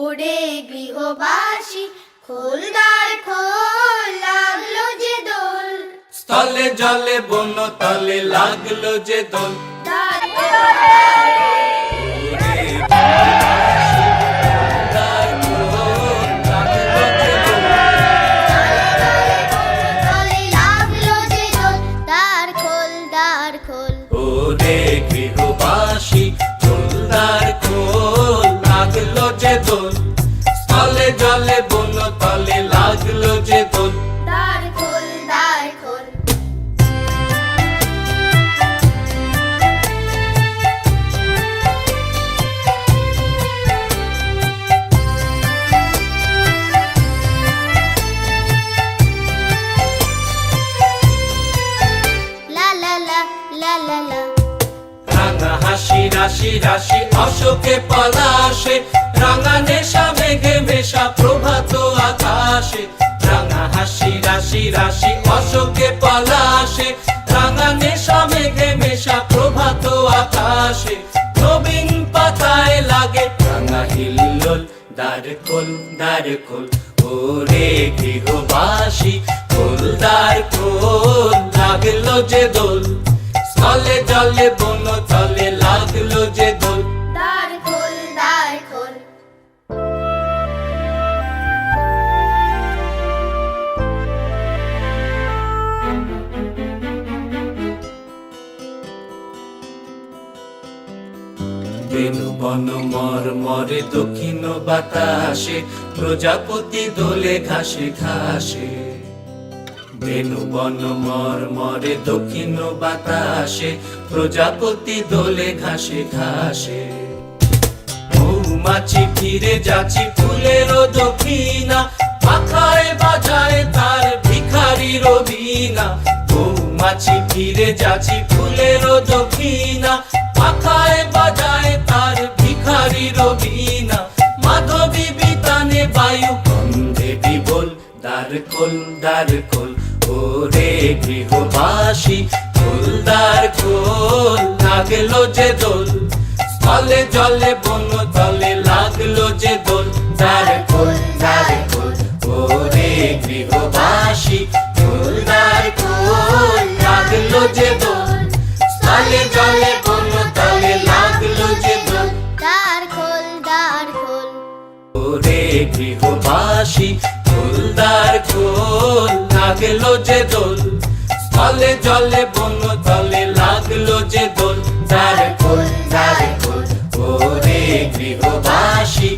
ওরে গৃহবাসী খোল দ্বার খোল, লাগলো যে দোল। স্থলে জলে বন তলে লাগলো যে দোল। দ্বার খোল, দ্বার খোল। ওরে গৃহবাসী খোল দ্বার খোল, লাগলো যে দোল। স্থলে জলে বন তলে লাগলো যে দোল। দ্বার খোল, দ্বার খোল। লা লা লা লা লা লা। রাঙা হাসি রাশি রাশি অশোকে পলাশে, রাঙা নেশা মেঘে মেশা প্রভাত আকাশে। রাঙা হাসি রাশি রাশি অশোকে পলাশে, রাঙা নেশা মেঘে মেশা প্রভাত আকাশে। নবীন পাতায় লাগে রাঙা হিল্লোল, দ্বার খোল দ্বার খোল। ওরে গৃহবাসী খোল দ্বার খোল, লাগলো যে দোল। স্থলে জলে বন তলে লাগলো যে দোল। দ্বার খোল, দ্বার খোল। বেনু বন মর মরে দক্ষিণ বাতাসে, প্রজাপতি দোলে ঘাসে ঘাসে। বেনু বন মর মরে দক্ষিণ বাতাসে, প্রজাপতি দোলে ঘাসে ঘাসে। মৌমাছি ফিরে যাচ্ছি ফুলের দক্ষিণা, পাখায় বাজায় তার ভিখারির বীণা। মৌমাছি ফিরে যাচ্ছি ফুলের দক্ষিণা, পাখায় বাজায় তার ভিখারির বীণা। মাধবী বিতানে বায়ু গন্ধে বিবল, দ্বার খোল দ্বার খোল। ওরে গৃহবাসী খোল দ্বার খোল, লাগলো যে দোল। স্থলে জলে বন তলে লাগলো যে দোল। দ্বার খোল দ্বার খোল। ওরে গৃহবাসী খোল দ্বার খোল, লাগলো যে দোল। স্থলে জলে বন তলে লাগলো যে দোল। দ্বার খোল, দ্বার খোল। ওরে গৃহবাসী খোল দ্বার খোল, লাগলো যে দোল। স্থলে জলে বন তলে লাগলো যে দোল। দ্বার খোল দ্বার খোল। ওরে গৃহবাসী